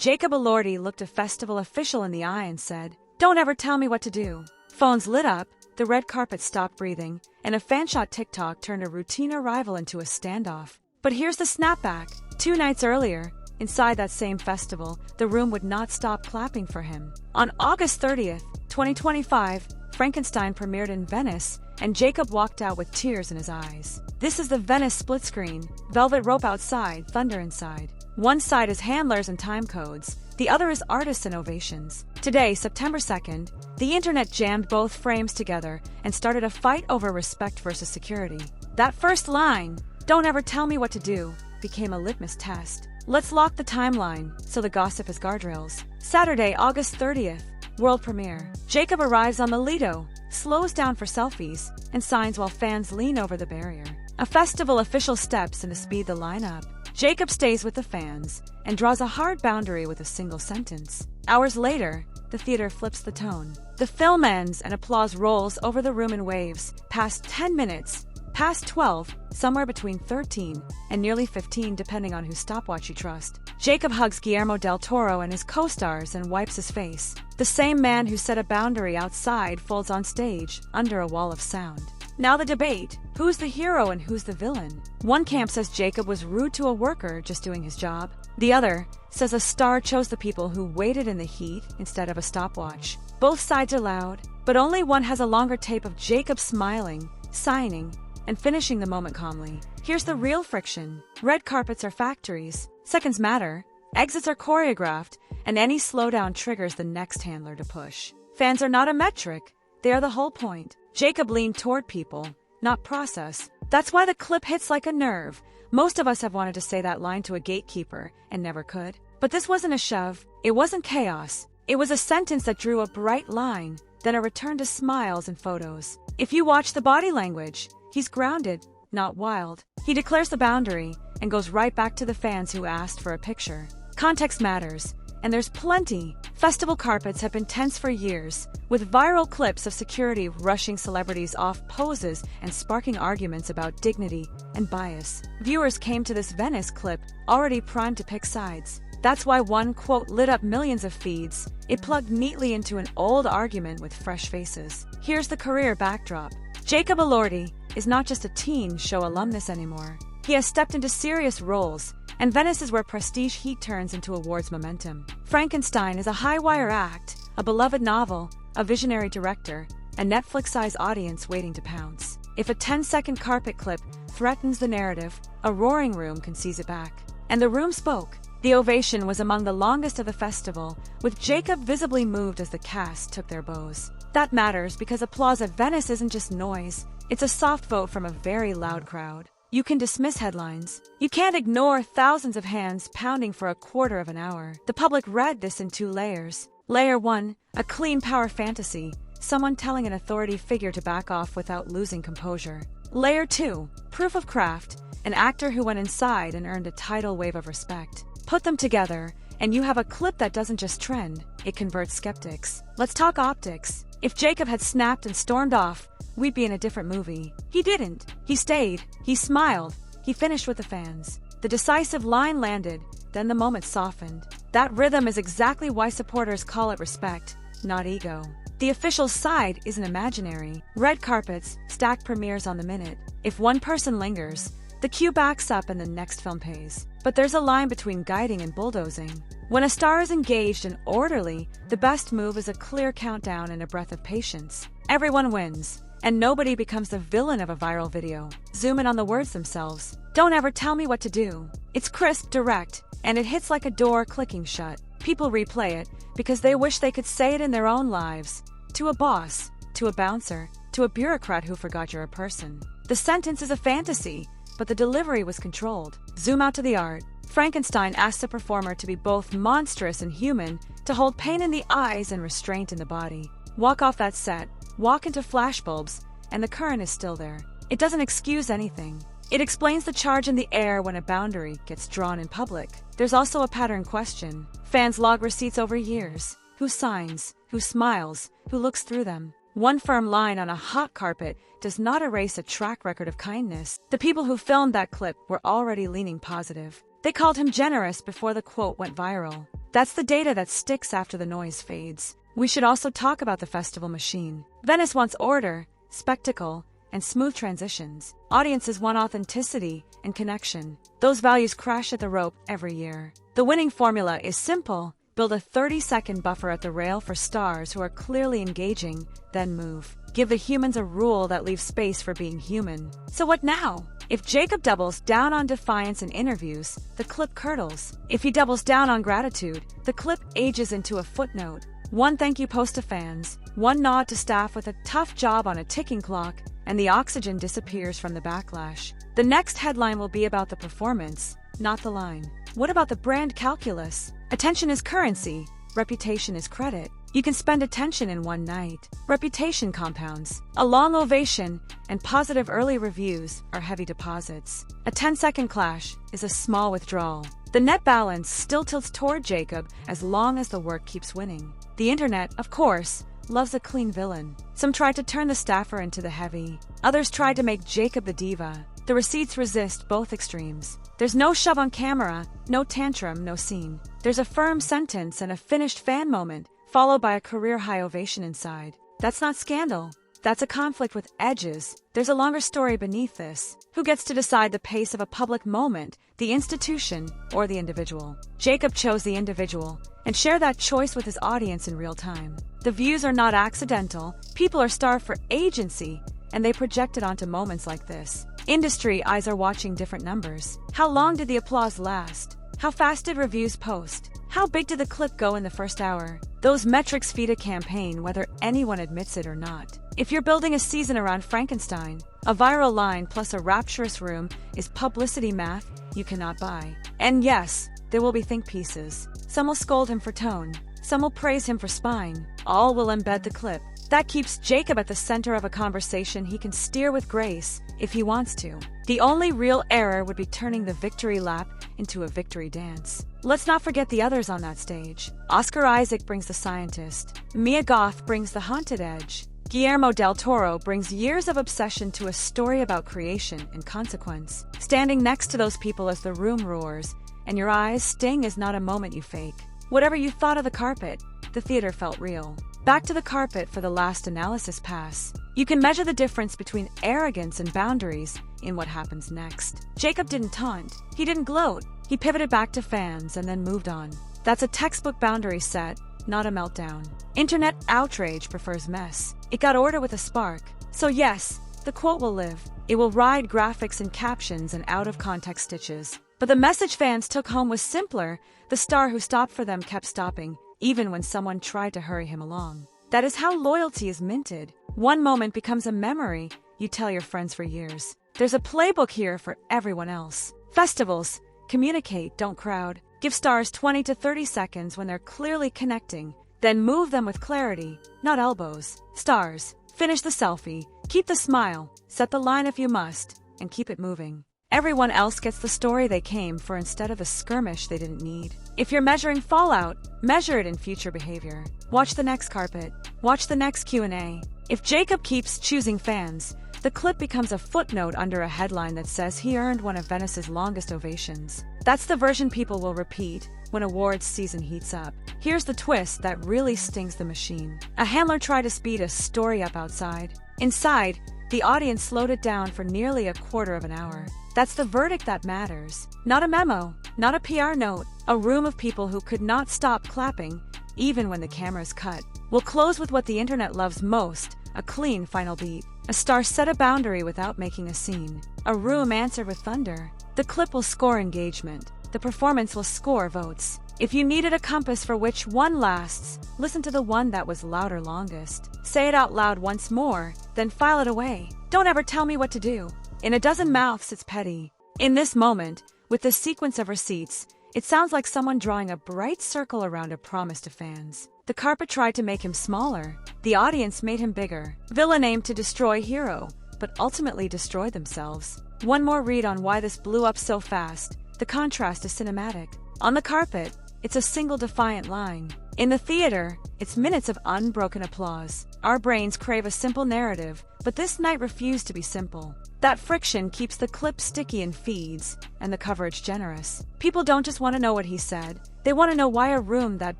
Jacob Elordi looked a festival official in the eye and said, "Don't ever tell me what to do." Phones lit up, the red carpet stopped breathing, and a fanshot TikTok turned a routine arrival into a standoff. But here's the snapback. 2 nights earlier, inside that same festival, the room would not stop clapping for him. On August 30th, 2025, Frankenstein premiered in Venice, and Jacob walked out with tears in his eyes. This is the Venice split screen, velvet rope outside, thunder inside. One side is handlers and time codes, the other is artists and ovations. Today, September 2nd, the internet jammed both frames together and started a fight over respect versus security. That first line, "Don't ever tell me what to do," became a litmus test. Let's lock the timeline, so the gossip has guardrails. Saturday, August 30th, world premiere. Jacob arrives on the Lido, slows down for selfies, and signs while fans lean over the barrier. A festival official steps in to speed the line up. Jacob stays with the fans and draws a hard boundary with a single sentence. Hours later, the theater flips the tone. The film ends and applause rolls over the room in waves. Past 10 minutes, past 12, somewhere between 13 and nearly 15 depending on whose stopwatch you trust. Jacob hugs Guillermo del Toro and his co-stars and wipes his face. The same man who set a boundary outside folds on stage, under a wall of sound. Now the debate. Who's the hero and who's the villain? One camp says Jacob was rude to a worker just doing his job. The other says a star chose the people who waited in the heat instead of a stopwatch. Both sides are loud, but only one has a longer tape of Jacob smiling, signing, and finishing the moment calmly. Here's the real friction. Red carpets are factories. Seconds matter. Exits are choreographed, and any slowdown triggers the next handler to push. Fans are not a metric. They are the whole point. Jacob leaned toward people, not process. That's why the clip hits like a nerve. Most of us have wanted to say that line to a gatekeeper and never could. But this wasn't a shove. It wasn't chaos. It was a sentence that drew a bright line, then a return to smiles and photos. If you watch the body language, he's grounded, not wild. He declares the boundary and goes right back to the fans who asked for a picture. Context matters, and there's plenty. Festival carpets have been tense for years, with viral clips of security rushing celebrities off poses and sparking arguments about dignity and bias. Viewers came to this Venice clip already primed to pick sides. That's why one quote lit up millions of feeds. It plugged neatly into an old argument with fresh faces. Here's the career backdrop. Jacob Elordi is not just a teen show alumnus anymore. He has stepped into serious roles, and Venice is where prestige heat turns into awards momentum. Frankenstein is a high-wire act, a beloved novel, a visionary director, a Netflix-sized audience waiting to pounce. If a 10-second carpet clip threatens the narrative, a roaring room can seize it back. And the room spoke. The ovation was among the longest of the festival, with Jacob visibly moved as the cast took their bows. That matters because applause at Venice isn't just noise, it's a soft vote from a very loud crowd. You can dismiss headlines. You can't ignore thousands of hands pounding for a quarter of an hour. The public read this in 2 layers. Layer 1, a clean power fantasy, someone telling an authority figure to back off without losing composure. Layer 2, proof of craft, an actor who went inside and earned a tidal wave of respect. Put them together, and you have a clip that doesn't just trend, it converts skeptics. Let's talk optics. If Jacob had snapped and stormed off, we'd be in a different movie. He didn't. He stayed. He smiled. He finished with the fans. The decisive line landed, then the moment softened. That rhythm is exactly why supporters call it respect, not ego. The official side isn't imaginary. Red carpets, stacked premieres on the minute. If one person lingers, the queue backs up and the next film pays. But there's a line between guiding and bulldozing. When a star is engaged and orderly, the best move is a clear countdown and a breath of patience. Everyone wins, and nobody becomes the villain of a viral video. Zoom in on the words themselves. Don't ever tell me what to do. It's crisp, direct, and it hits like a door clicking shut. People replay it because they wish they could say it in their own lives. To a boss, to a bouncer, to a bureaucrat who forgot you're a person. The sentence is a fantasy, but the delivery was controlled. Zoom out to the art. Frankenstein asks the performer to be both monstrous and human, to hold pain in the eyes and restraint in the body. Walk off that set, walk into flashbulbs, and the current is still there. It doesn't excuse anything. It explains the charge in the air when a boundary gets drawn in public. There's also a pattern question. Fans log receipts over years. Who signs? Who smiles? Who looks through them? One firm line on a hot carpet does not erase a track record of kindness. The people who filmed that clip were already leaning positive. They called him generous before the quote went viral. That's the data that sticks after the noise fades. We should also talk about the festival machine. Venice wants order, spectacle, and smooth transitions. Audiences want authenticity and connection. Those values crash at the rope every year. The winning formula is simple. Build a 30-second buffer at the rail for stars who are clearly engaging, then move. Give the humans a rule that leaves space for being human. So what now? If Jacob doubles down on defiance in interviews, the clip curdles. If he doubles down on gratitude, the clip ages into a footnote. One thank you post to fans, one nod to staff with a tough job on a ticking clock, and the oxygen disappears from the backlash. The next headline will be about the performance, not the line. What about the brand calculus? Attention is currency, reputation is credit. You can spend attention in one night. Reputation compounds. A long ovation and positive early reviews are heavy deposits. A 10-second clash is a small withdrawal. The net balance still tilts toward Jacob as long as the work keeps winning. The internet, of course, loves a clean villain. Some tried to turn the staffer into the heavy. Others tried to make Jacob the diva. The receipts resist both extremes. There's no shove on camera, no tantrum, no scene. There's a firm sentence and a finished fan moment, followed by a career-high ovation inside. That's not scandal. That's a conflict with edges. There's a longer story beneath this. Who gets to decide the pace of a public moment, the institution or the individual? Jacob chose the individual and shared that choice with his audience in real time. The views are not accidental. People are starved for agency, and they project it onto moments like this. Industry eyes are watching different numbers. How long did the applause last? How fast did reviews post? How big did the clip go in the first hour? Those metrics feed a campaign, whether anyone admits it or not. If you're building a season around Frankenstein, a viral line plus a rapturous room is publicity math you cannot buy. And yes, there will be think pieces. Some will scold him for tone. Some will praise him for spine. All will embed the clip. That keeps Jacob at the center of a conversation he can steer with grace if he wants to. The only real error would be turning the victory lap into a victory dance. Let's not forget the others on that stage. Oscar Isaac brings the scientist. Mia Goth brings the haunted edge. Guillermo del Toro brings years of obsession to a story about creation and consequence. Standing next to those people as the room roars, and your eyes sting is not a moment you fake. Whatever you thought of the carpet, the theater felt real. Back to the carpet for the last analysis pass. You can measure the difference between arrogance and boundaries in what happens next. Jacob didn't taunt. He didn't gloat. He pivoted back to fans and then moved on. That's a textbook boundary set, not a meltdown. Internet outrage prefers mess. It got order with a spark. So yes, the quote will live. It will ride graphics and captions and out-of-context stitches. But the message fans took home was simpler. The star who stopped for them kept stopping, even when someone tried to hurry him along. That is how loyalty is minted. One moment becomes a memory you tell your friends for years. There's a playbook here for everyone else. Festivals. Communicate, don't crowd. Give stars 20 to 30 seconds when they're clearly connecting. Then move them with clarity, not elbows. Stars. Finish the selfie. Keep the smile. Set the line if you must. And keep it moving. Everyone else gets the story they came for instead of a skirmish they didn't need. If you're measuring fallout, measure it in future behavior. Watch the next carpet. Watch the next Q&A. If Jacob keeps choosing fans, the clip becomes a footnote under a headline that says he earned one of Venice's longest ovations. That's the version people will repeat when awards season heats up. Here's the twist that really stings the machine. A handler tried to speed a story up outside. Inside, the audience slowed it down for nearly a quarter of an hour. That's the verdict that matters. Not a memo, not a PR note, a room of people who could not stop clapping, even when the cameras cut. We'll close with what the internet loves most, a clean final beat. A star set a boundary without making a scene. A room answered with thunder. The clip will score engagement. The performance will score votes. If you needed a compass for which one lasts, listen to the one that was louder longest. Say it out loud once more, then file it away. Don't ever tell me what to do. In a dozen mouths, it's petty. In this moment, with the sequence of receipts, it sounds like someone drawing a bright circle around a promise to fans. The carpet tried to make him smaller. The audience made him bigger. Villain aimed to destroy hero, but ultimately destroyed themselves. One more read on why this blew up so fast. The contrast is cinematic. On the carpet, it's a single defiant line. In the theater, it's minutes of unbroken applause. Our brains crave a simple narrative, But this night refused to be simple. That friction keeps the clip sticky in feeds, and the coverage generous. People don't just want to know what he said, they want to know why a room that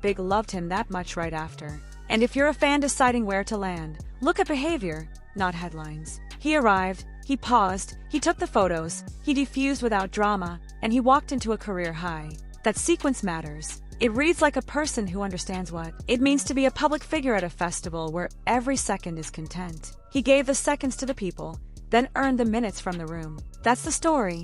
big loved him that much right after. And if you're a fan deciding where to land, look at behavior, not headlines. He arrived, he paused, he took the photos, he defused without drama, and he walked into a career high. That sequence matters. It reads like a person who understands what it means to be a public figure at a festival where every second is content. He gave the seconds to the people, then earned the minutes from the room. That's the story.